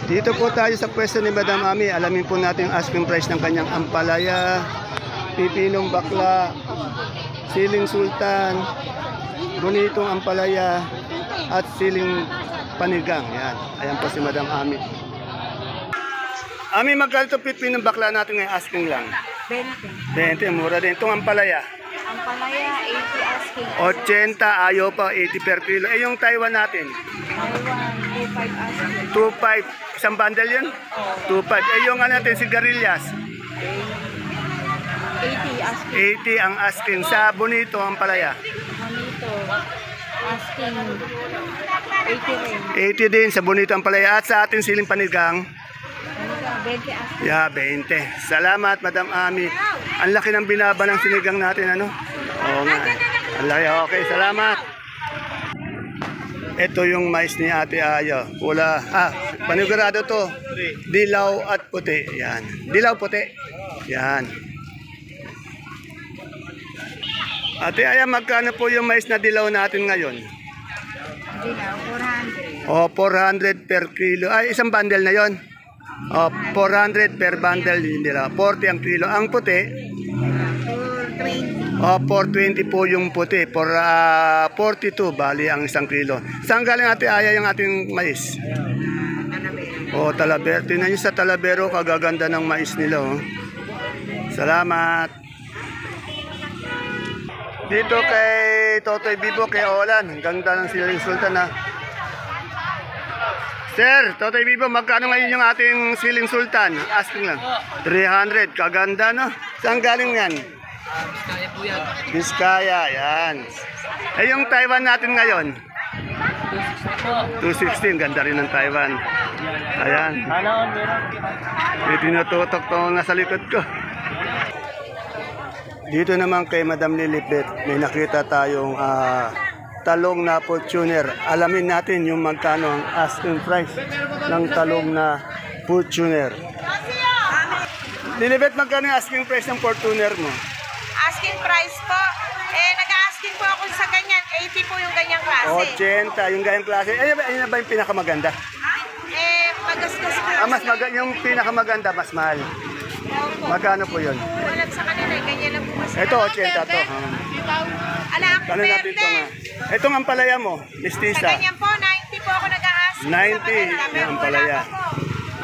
Dito po tayo sa pwesto ni Madam Ami. Alamin po natin ang asking price ng kanyang ampalaya, pipinong bakla, siling sultan, bonitong ampalaya, at siling panigang. Yan. Ayan po si Madam Ami. Ami, magkano ito pipinong bakla natin ngayon? Asking lang. 20. 20, mura din. Itong ampalaya. Ang palaya, 80 asking. 80, ayaw pa, 80 per kilo. Eh, yung Taiwan natin? Taiwan, 25 asking. 2.5. Isang bundle yun? 2.5. Eh, yung ano natin, sigarilyas? 80 asking. 80 ang asking. Sa bonito, ang palaya? Bonito, asking 80 rin. 80 din sa bonito ang palaya. At sa ating siling panigang? 20 asking. Yeah, 20. Salamat, Madam Ami. Ang laki ng binaba ng sinigang natin, ano? Oo nga. Ang laki. Okay, salamat. Ito yung mais ni Ate Aya. Pula. Panigurado to. Dilaw at puti. Yan. Dilaw puti. Yan. Ate Aya, magkano po yung mais na dilaw natin ngayon? Dilaw, 400. O, 400 per kilo. Ay, isang bundle na yon. O, 400 per bundle yung dilaw. 40 ang kilo. Ang puti, 420. o, 420 po yung puti. 42, bali ang isang kilo. Saan galing Ate Aya yung ating mais? O, Talavero. Tingnan nyo sa Talavero, kagaganda ng mais nila. Oh. Salamat. Dito kay Totoy Bibo, kay Olan. Ang ganda ng siling sultan na. Sir, Totoy Bibo, magkano ngayon yung ating siling sultan? Asking lang. 300, kaganda no? Saan galing yan? Biskaya po yan. Biskaya, yan. Eh yung Taiwan natin ngayon? 216, ganda rin ng Taiwan. Ayan. May tinututok to nasa likod ko. Dito naman kay Madam Lilibet, may nakita tayong talong na Fortuner. Alamin natin yung magkano ang asking price ng talong na Fortuner. Lilibet, magkano yung asking price ng Fortuner mo? Asking price po, nag-asking po ako sa ganyan, 80 po yung ganyang klase. 80, yung ganyang klase. Ayun na ba yung pinakamaganda? Magastos po. Yung pinakamaganda, mas mahal. Magkano po yun? Wala sa kanila, ganyan lang po kasi. Ito, 80 to. Anak, Kano natin ito nga? Itong ampalaya mo, sa mistisa. ganyan po, 90 po ako nag-asking. 90 yung ampalaya.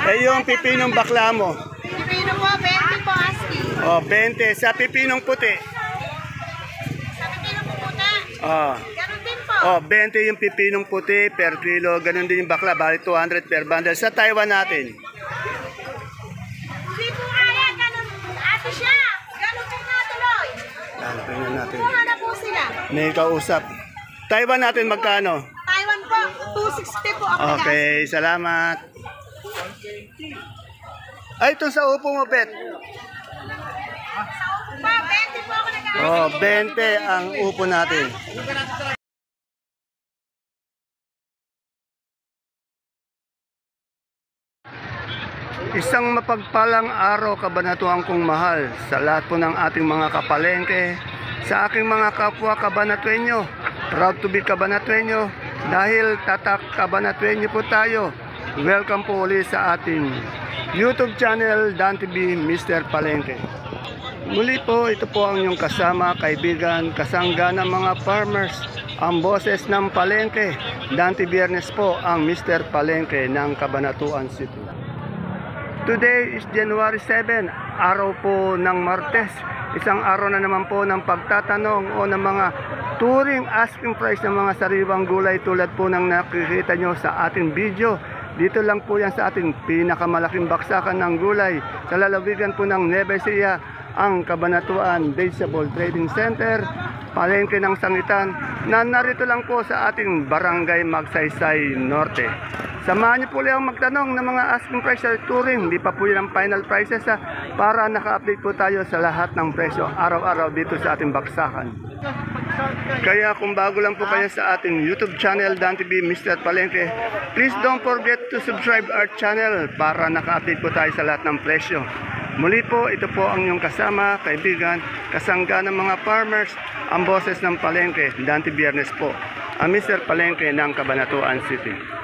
Eh yung pipinong bakla mo, Pipino po, 20 po asking. oh, 20. Sa pipinong puti, Sa pipino po muna. oh, Ganun din po. oh, 20 yung pipinong puti per kilo. Ganun din yung bakla, bali 200 per bundle. Sa Taiwan natin, Hindi po kaya, ganun. Ate siya, ganun po natuloy. yan, tingnan natin. Kuha na po sila. May kausap. Taiwan natin magkano? Taiwan po, 260 po ako nag-asking. Okay, salamat. Ay, itong sa upo mo, Bet. Pa, 20 po ako nag-asking. Oh, 20 ang upo natin. Isang mapagpalang araw, kabanatuan kong mahal, sa lahat po ng ating mga kapalengke, sa aking mga kapwa kabanatuenyo. Proud to be kabanatuenyo dahil tatak kabanatuenyo po tayo. Welcome po ulit sa ating YouTube channel, Dan TV Mr. Palengke. Muli po, ito po ang inyong kasama, kaibigan, kasangga ng mga farmers, ang boses ng Palengke. Dante Biernes po ang Mr. Palengke ng Cabanatuan City. Today is January 7, araw po ng Martes. Isang araw na naman po ng pagtatanong o ng mga touring asking price ng mga sariwang gulay tulad po ng nakikita nyo sa ating video. Dito lang po yan sa ating pinakamalaking baksakan ng gulay sa lalawigan po ng Nueva Ecija, ang Cabanatuan Vegetable Trading Center, Palengke ng Sangitan, na narito lang po sa ating Barangay Magsaysay Norte. Samahan niyo po lang magtanong ng mga asking price sa touring. Hindi pa po yan ang final prices para naka-update po tayo sa lahat ng presyo araw-araw dito sa ating baksakan. Kaya kung bago lang po kayo sa ating YouTube channel, Dan TV Mr. Palengke, please don't forget to subscribe our channel para naka-update po tayo sa lahat ng presyo. Muli po, ito po ang inyong kasama, kaibigan, kasangga ng mga farmers, ang boses ng Palengke, Dante Biernes po, ang Mr. Palengke ng Cabanatuan City.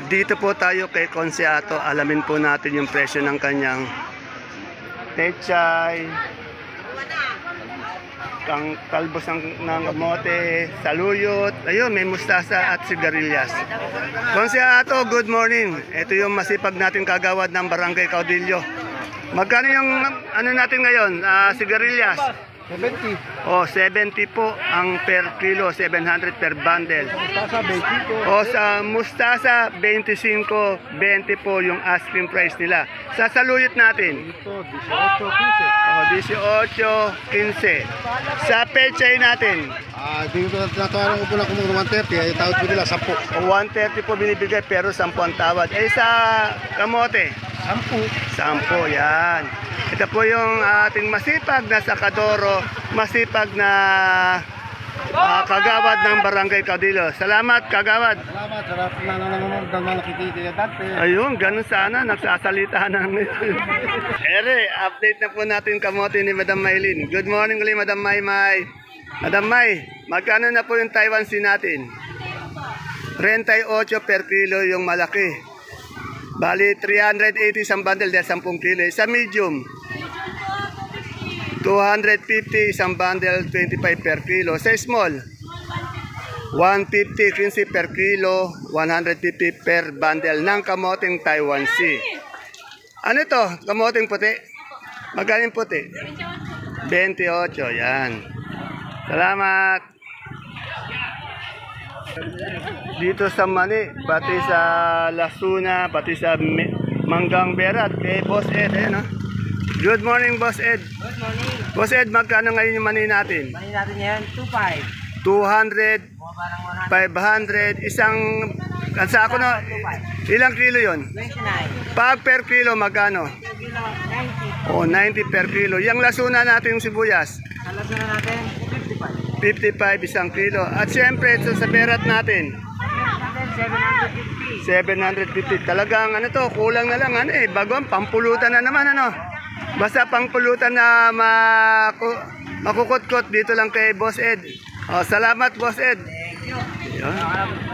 Dito po tayo kay Konseato. Alamin po natin yung presyo ng kanyang pechay, kang talbos ng kamote, saluyot, ayun, may mustasa at sigarilyas. Konseato, good morning. Ito yung masipag natin kagawad ng Barangay Caudillo. Magkano yung ano natin ngayon? Sigarilyas? 70. O, 70 po ang per kilo, 700 per bundle. Tasa 20 po. O sa mustasa, 25, 20 po yung asking price nila. Sa saluyot natin, Ito, 18, 15. o 18, 15. Sa pechay natin, Dito tinatawaran ko po na kung 130. Ay tawad po nila 10. o 130 po binibigay pero 10 ang tawad. Eh sa kamote, 10, yan. Ito po yung ating masipag na sakadoro, masipag na kagawad ng Barangay Caudillo. Salamat, kagawad. Salamat. Sarap na nanonood ng mga nakikita dati. Ayun, ganun sana, nagsasalita na ngayon. Ere, update na po natin kamote ni Madam Maylin. Good morning ulit, Madam Maymay. Madam May, magkano na po yung Taiwan Sea natin? 38 per kilo yung malaki. Bali, 380 isang bundle dahil 10 kilo. Sa medium, 250 isang bundle, 25 per kilo. Sa small, 150, 15 per kilo, 150 per bundle ng kamoting Taiwan Sea. Ano to? Kamoting puti? Magaling puti? 28, yan. Salamat. Dito sa Mani, pati sa Lasuna, pati sa Manggang Berat, kay Boss Ed, no? Good morning, Boss Ed. Good morning. Boss Ed, magkano ngayon yung mani natin? Mani natin yan, 2.5. 200, Parang 500, 100. isang, kansa ako na, ilang kilo yon? 29. Pag per kilo, magkano? Kilo, 90. O, 90 per kilo. Yung Lasuna natin yung sibuyas, Salas na natin, 55. 55 isang kilo. At siyempre, sa Berat natin, 750. 750. Talagang ano to, kulang na lang ano eh. Bagong pampulutan na naman ano. Basta pangpulutan na makukot-kot dito lang kay Boss Ed. Oh, salamat Boss Ed. Thank you. Ayun,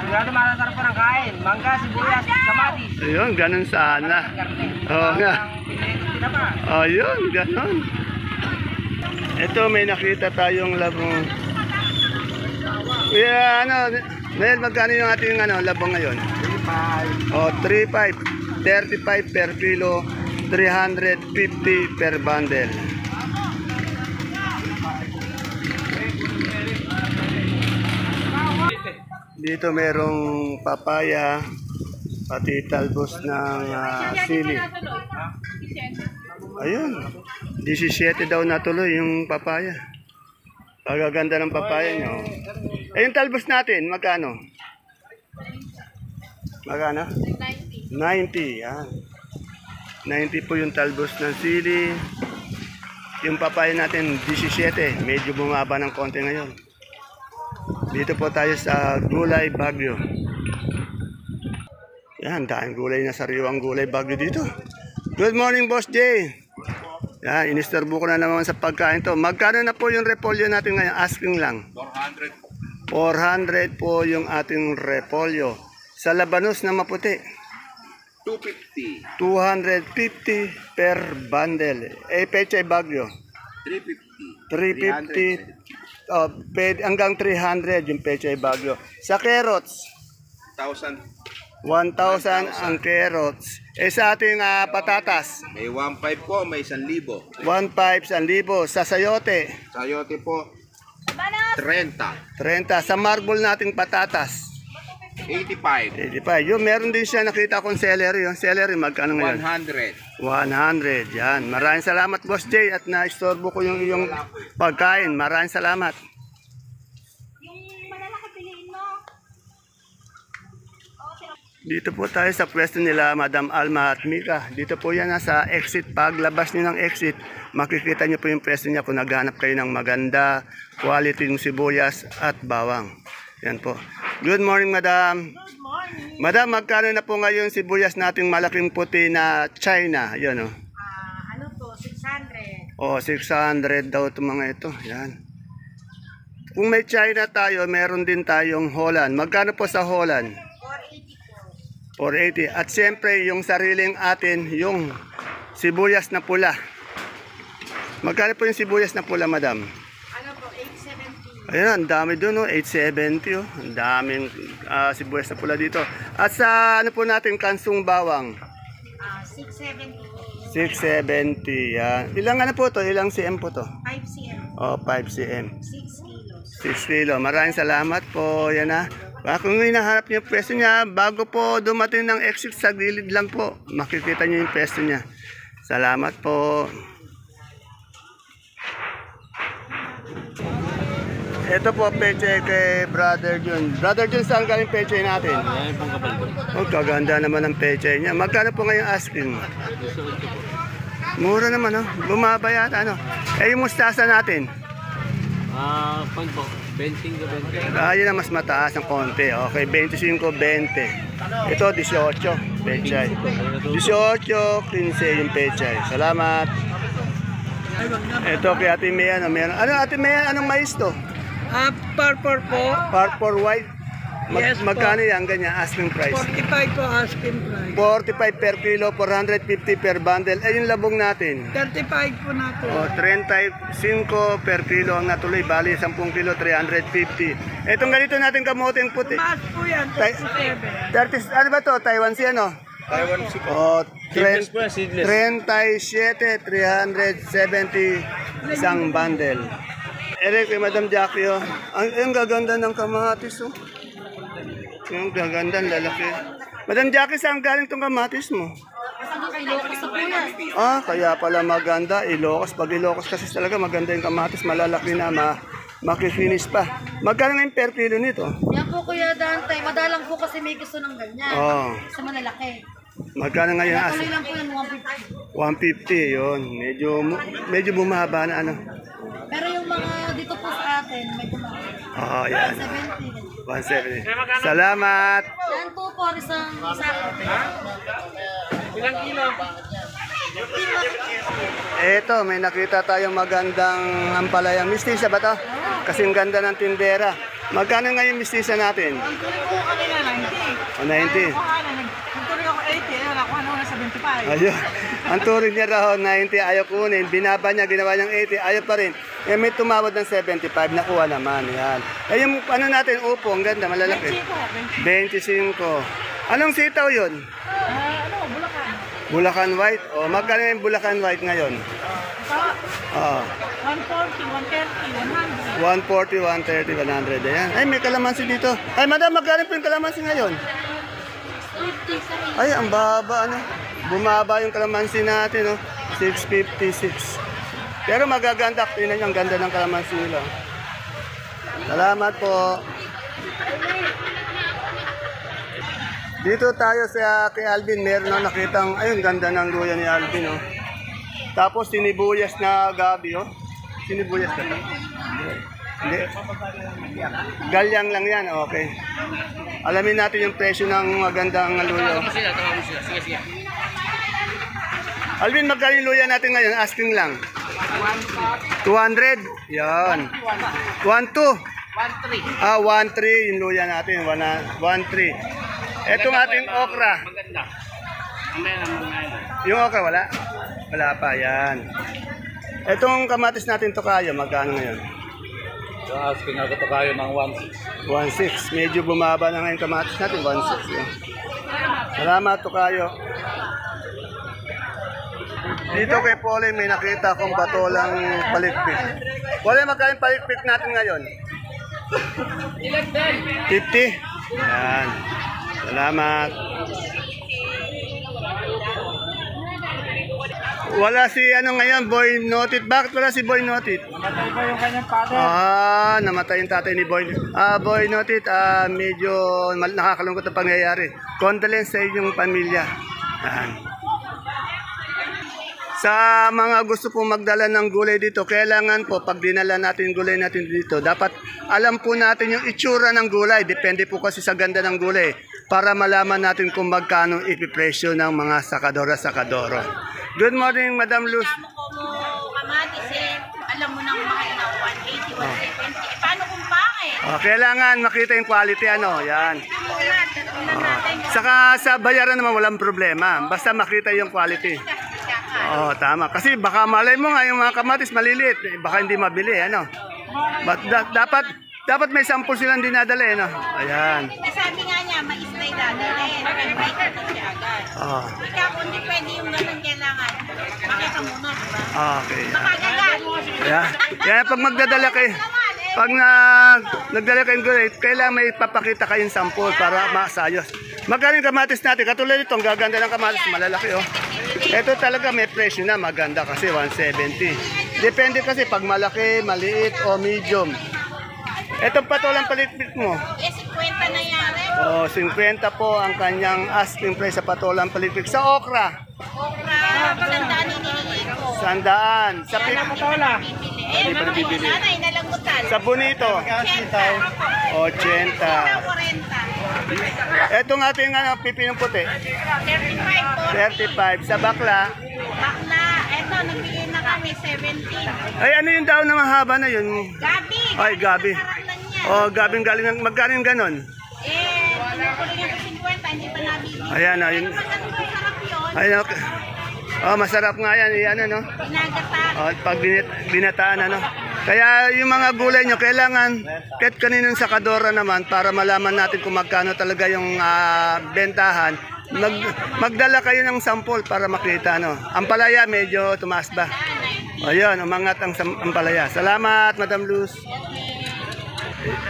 Sigurado makakasarap po ng kain. Mangga, sibuyas, kamatis. ayun, ganun sana. Oo nga. Tinapa. Ayun, ganun. Ito may nakita tayong labong. Yeah, ano, Mel, magkano yung ating labong ngayon? 35. O, 3.5, 35 per kilo, 350 per bundle. Dito merong papaya, pati talbos ng sili. Ayun, 17 daw natuloy yung papaya. Pagaganda ng papaya nyo. Eh, yung talbos natin, magkano? Magkano? 90. 90, yan. 90 po yung talbos ng sili. Yung papaya natin, 17. Medyo bumaba ng konti ngayon. Dito po tayo sa Gulay Bagyo. Yan, dahil gulay na sariwang gulay Bagyo dito. Good morning, Boss Jay. Yan, inisturbo ko na naman sa pagkain to. Magkano na po yung repolyo natin ngayon? Asking lang. 400. 400 po yung ating repolyo. Sa labanos na maputi. 250, 250 per bundle. Eh, pechay bagyo. 350, 350. Oh, hanggang 300 yung pechay bagyo. Sa carrots, 1,000. 1,000 ang carrots. Eh, sa ating patatas, May 1,500 po, may 1,000. 1,500, 1,000. Sa sayote, Sayote po, 30, 30. Sa marble nating patatas, 85, 85. Yung meron din siya nakita kong celery. Yung celery, magkano ngayon? 100. 100. Yan. Maraming salamat, Boss Jay. At na-istorbo ko yung iyong pagkain. Maraming salamat. Dito po tayo sa pwesto nila, Madam Alma at Mika. Dito po yan sa exit. Paglabas niyo ng exit, makikita niyo po yung pwesto niya kung naghanap kayo ng maganda, quality ng sibuyas at bawang. Yan po. Good morning, Madam. Good morning. Madam, magkano na po ngayon sibuyas nating malaking puti na China? Yan o. Ano to? 600. O, 600 daw itong mga ito. Yan. Kung may China tayo, meron din tayong Holland. Magkano po sa Holland? 480. At siyempre, yung sariling atin, yung sibuyas na pula. Magkano po yung sibuyas na pula, madam? Ano po, 870. Ayan, ang dami doon, no? 870. Oh. Ang daming sibuyas na pula dito. At sa ano po natin, kansung bawang? 670. 670. Yan. Ilang ano po to? Ilang cm po to? 5 cm. Oh, 5 cm. 6 kilos. 6 kilo. Maraming salamat po. Yan na. Kung hinahanap niyo yung pwesto niya, bago po dumating ng exit sa gilid lang po, makikita niyo yung pwesto niya. Salamat po. Ito po, peche kay Brother Jun. Brother Jun, saan galing peche natin? Oh, kaganda naman ang peche niya. Magkano po ngayong asking? Mura naman, oh. Bumaba yata, ano? Eh, yung mustasa natin? Pan po, 20 ka 20. Yun na mas mataas ng konti. Okay, 25-20. Ito, 18. Pechay. 18, 15 yung pechay. Salamat. Ito kay Ate Mea. Ano, Ate Mea, anong mais to? Purple po. Purple white. Yes po. Magkano yan, ganyan, asking price? 45 po asking price. 45 per kilo, 450 per bundle. Eh, yung labong natin. 35 po natin. O, 35 per kilo ang natuloy. Bali, 10 kilo, 350. Itong ganito natin kamoteng puti. Mas po yan, 37. 30, ano ba to? Taiwan siya, no? Taiwan si O, Seedless po yan, seedless. 37, 370 isang bundle. Eric, kay Madam Jackie, oh. Ang gaganda ng kamatis, oh. Yung gaganda, ang lalaki. Madam Jackie, saan galing tong kamatis mo? Kaya pala maganda. Ilocos. Pag Ilocos kasi talaga maganda yung kamatis. Malalaki na, makifinish pa. Magkano ngayon per kilo nito? Yan po Kuya Dante, madalang po kasi may gusto ng ganyan. Oo. Sa malalaki. Magkano ngayon Kaya as? tuloy lang po yan, 150. 150, yun. Medyo bumaba na, ano. Pero yung mga dito po sa atin, may kumakain. Oo, yan. 70. 170. Salamat. Yan po po, isang sako. Ilang kilo? Eto, may nakita tayong magandang ampalayang mistisa ba to? Kasing ganda ng tindera. Magkano ngayon mistisa natin? Ang tuloy ko kanina 90. O, 90. Nagtuloy ako 80, ayun, nakuha na na 75. Ayun. Ang turing niya raw, 90, ayaw kunin. Binaba niya, ginawa niyang 80, ayaw pa rin. Eh, may tumawad ng 75, nakuha naman. Yan. Eh, yung ano natin, upo, ang ganda, malalaki. 25. Anong sitaw yun? Bulacan. Bulacan White. O, magkano yung Bulacan White ngayon? Oo. 140, 130, 140, 100. 130, 100. Ayan. Ay, may kalamansi dito. Ay, madam, magkano po yung kalamansi ngayon? Ay, ang baba, ano? Bumaba yung kalamansi natin, no? 656. Pero magaganda. Tingnan nyo, ang ganda ng kalamansi nila. Salamat po. Dito tayo sa kay Alvin. Meron na nakitang, ayun, ganda ng luya ni Alvin, no? Tapos sinibuyas na gabi, oh. Sinibuyas na to. Hindi. Galyang lang yan, okay. Alamin natin yung presyo ng magandang luya. Sige. Alvin, magkano yung luya natin ngayon? Asking lang. 200? Yan. 1-2? 1-3 yung luya natin. 1-3. Etong ating okra. Maganda. Yung okra, wala? Wala pa, yan. Etong kamatis natin tokayo, magkano ngayon? So, asking ako to kayo ng 1.6. 1.6. Medyo bumaba na ngayon kamatis natin, 1.6. Yan. Salamat tokayo. Dito kay Pole may nakita akong patolang palikpik. Pole, magkano yung palikpik natin ngayon? 50? Yan. Salamat. Wala si ano ngayon, Boy Notit. Bakit wala si Boy Notit? Namatay pa yung kanyang father. Namatay yung tatay ni Boy. Boy Notit, medyo nakakalungkot ang pangyayari. Condolence sa inyong pamilya. Yan. Sa mga gusto pong magdala ng gulay dito, kailangan po pag dinala natin yung gulay natin dito, dapat alam po natin yung itsura ng gulay. Depende po kasi sa ganda ng gulay para malaman natin kung magkano ipipresyo ng mga sakadora-sakadoro. Good morning, Madam Luz. Kamatis alam mo nang mga 180, 170. Paano kung Kailangan makita yung quality ano, yan. Saka sa bayaran naman walang problema. Basta makita yung quality. Tama. Kasi baka malay mo nga yung mga kamatis maliliit. Baka hindi mabili, ano. But dapat may sample silang dinadala, ano. Ayan. Sabi nga niya, mais-may dadalhin. May ito siya agad. Ikaw, kung di pwede yung ganun, kailangan. Makita muna, diba? Okay. Makagagal. Yan, pag magdadala kayo, pag nagdala kayong gulay, kailangan may papakita kayong sample para maasayos. Magkano yung kamatis natin? Katulad ito, ang gaganda ng kamatis, malalaki oh. Ito talaga may presyo na, maganda kasi 170. Depende kasi pag malaki, maliit o medium. Itong patolang palitpit mo. 50 na yari. 50 po ang kanyang asking price sa patolang palitpit. Sa okra, Okra, magandaan hinihingi ko. 100. Sa Patola. Ayun, mga bibili. nanay, nalangutan. Sa bonito, 80. 80. Etong ating pipinong puti, 35 po. 35. Sa bakla, Bakla, eto, nagbigay na kami 17. ay ano yung daw na mahaba na yun? Gabi. Ay, gabi. Sarap lang yan. Gabing galing ng magkano yung ganon? Tinukuloy ko 50, hindi pa nabibili. Ayan, ayun. Pero pag ano sarap yun, Ayun, okay. Masarap nga yan, yan ano. pinagata. Pag binataan ano. Kaya yung mga gulay nyo, kailangan kahit kaninong sakadora naman para malaman natin kung magkano talaga yung bentahan. Magdala kayo ng sample para makita ano. Ang palaya medyo tumaas ba? Ayun, umangat ang palaya. Salamat, Madam Luz.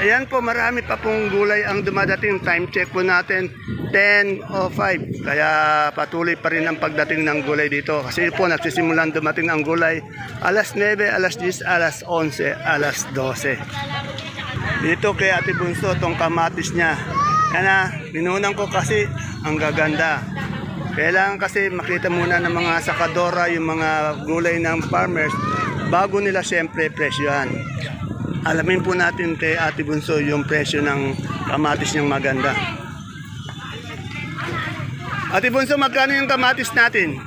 Ayan po, marami pa pong gulay ang dumadating. Time check po natin, 10:05. Kaya patuloy pa rin ang pagdating ng gulay dito. Kasi po, nagsisimulan dumating ang gulay. Alas 9, alas 10, alas 11, alas 12. Dito kay Ate Bunso, tong kamatis niya. Yan minunan ko kasi ang gaganda. Kailangan kasi makita muna ng mga sakadora, yung mga gulay ng farmers, bago nila siyempre presyohan. Alamin po natin kay Ate Bunso yung presyo ng kamatis niyang maganda. Ate Bunso, magkano yung kamatis natin?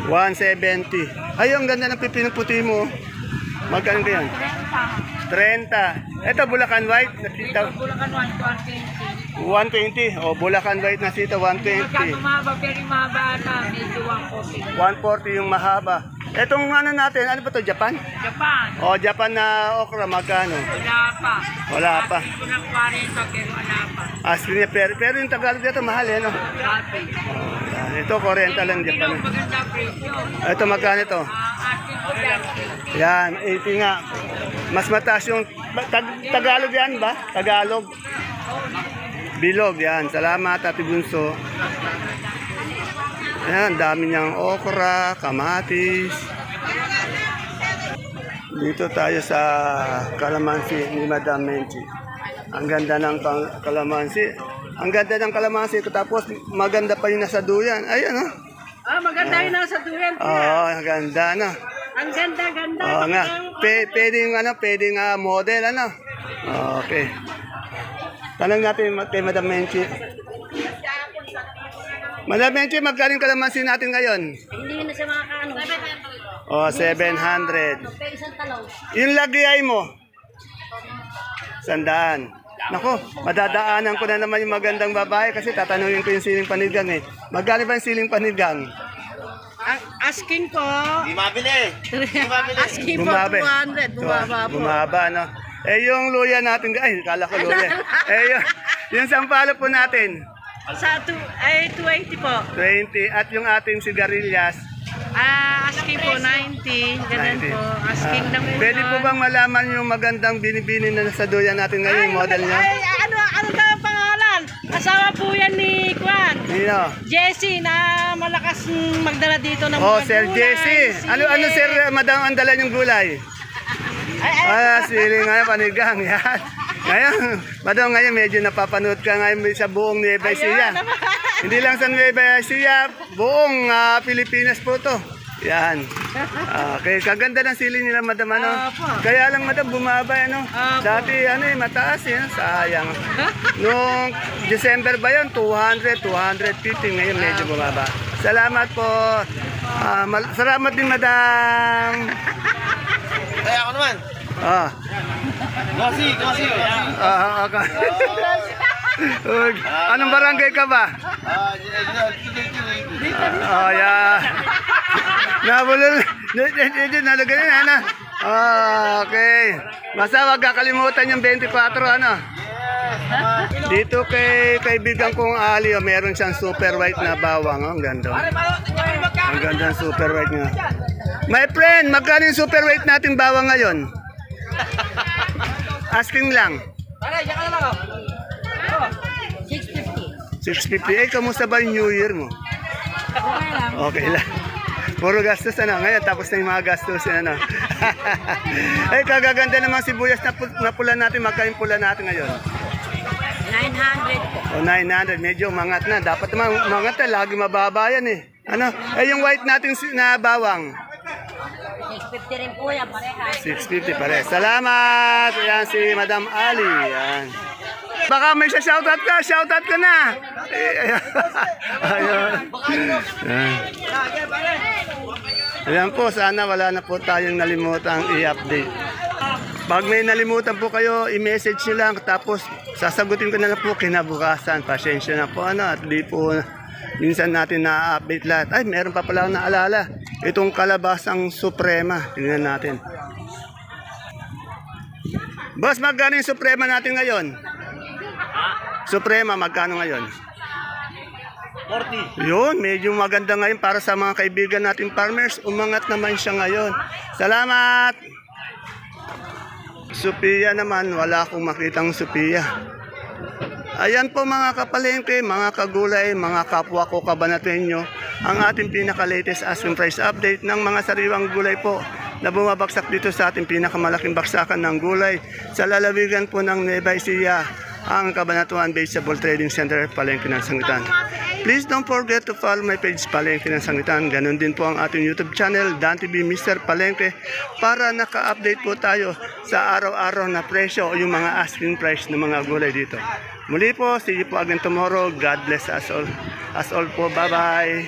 170. Ay, ang ganda ng pipinong puti mo. Magkano yan? 30. Ito, Bulacan White. Bulacan 120. 120. Bulacan White na sito, 120. Mahaba, pero mahaba na. Medyo 140 140. yung mahaba. Etong ano natin, ano ba to, Japan? Japan. Japan na okra, magkano? Wala pa. Wala pa. Ito ng 40, pero wala pa. Asking niya, pero yung Tagalog dito, mahal no? Dati. Ito, 40 lang Japan. Maganda presyo. Ito, magkano ito? Asking ko 30. Yan, 80 nga. Mas mataas yung, Tagalog yan ba? Tagalog. Bilog, yan. Salamat, Ate Bunso. Ayan, dami niyang okra, kamatis. Dito tayo sa kalamansi ni Madam Menchi. Ang ganda ng kalamansi. Ang ganda ng kalamansi. Tapos maganda pa yung nasa duyan. Ayan, oh. Maganda yung nasa duyan. Ang ganda, no? Ang ganda-ganda. Oo nga. Pwedeng model, ano? Okay. Tanong natin kay Madam Menchi. Madam Menchi, magkano yung kalamansi natin ngayon? Hindi na siya makakaano. 700. Kaya isang talaw. Yung lagay mo? 100. Nako, madadaanan ko na naman yung magandang babae kasi tatanungin ko yung siling panigang eh. Magkano ba yung siling panigang? Asking ko. Di mabili. Asking Bumabe. 200. Bumaba po. Bumaba, no? Yung luya natin, ay, kala ko luya. Yung sampalo po natin, Sa 280 po. 20. At yung ating sigarilyas, Asking po 90. Ganun 90. po. Asking lang po. Pwede po bang malaman yung magandang binibini na sa duyan natin ngayon, yung model niya? Ano daw ang pangalan? Asawa po yan ni Kwan. Nino? Jesse na malakas magdala dito ng mga Sir gulay, Jesse. Ano, sir, madam, ang dala yung gulay? Siling ngayon, panigang, yan. Ngayon, madam, ngayon medyo napapanood ka ngayon sa buong Nueva Ecija. Hindi lang sa Nueva Ecija, buong Pilipinas po to. Yan. Okay, kaganda ng sili nila, madam, ano? Kaya lang, madam, bumaba, ano? Dati, mataas, sayang. Noong December ba yun? 200, 250, ngayon medyo bumaba. Salamat po. Salamat din, madam. Kaya ako naman. Ah. Okay. Ug, anong barangay ka ba? Oh, yeah. Nabulol. Nalagay na, ano? Okay. Basta wag kakalimutan yung 24, ano? Dito kay kaibigan kong Ali, meron siyang super white na bawang. Ang ganda. Ang ganda ng super white niya. My friend, magkano yung super white natin bawang ngayon? Asking lang. 650. Eh, kamusta ba yung New Year mo? Okay lang. Puro gastos ano. Ngayon, tapos na yung mga gastos. Ano. Eh, kagaganda naman sibuyas na pula natin. Magkano yung pula natin ngayon? 900 po. O, 900. Medyo mangat na. Dapat naman mangat na. Lagi mababa yan eh. Ano? Eh, yung white natin na bawang? 650 rin po yan, pareha. 650 pare. Salamat! Yan si Madam Ali. Yan. Baka may shoutout ka. Shoutout ka na. Ayun. Yan. Ayan po. Sana wala na po tayong nalimutang i-update. Pag may nalimutan po kayo, i-message nyo lang. Tapos sasagutin ko na lang po kinabukasan. Pasensya na po. Ano, at di po minsan natin na-update lahat. Ay, meron pa pala akong naalala. Itong kalabasang suprema. Tingnan natin. Boss, magkano yung suprema natin ngayon? Suprema, magkano ngayon? 40. Yun, medyo maganda ngayon para sa mga kaibigan nating farmers. Umangat naman siya ngayon. Salamat! Sophia naman, wala akong makitang Sophia. Ayan po mga kapalengke, mga kagulay, mga kapwa ko kabanatenyo, ang ating pinaka-latest asking price update ng mga sariwang gulay po na bumabagsak dito sa ating pinakamalaking baksakan ng gulay sa lalawigan po ng Nueva Ecija, ang Cabanatuan Vegetable Trading Center, Palengke ng Sangitan. Please don't forget to follow my page Palengke ng Sangitan. Ganon din po ang ating YouTube channel, Dan TV Mr. Palengke, para naka-update po tayo sa araw-araw na presyo o yung mga asking price ng mga gulay dito. Muli po, see you po again tomorrow. God bless us all. As all po, bye-bye.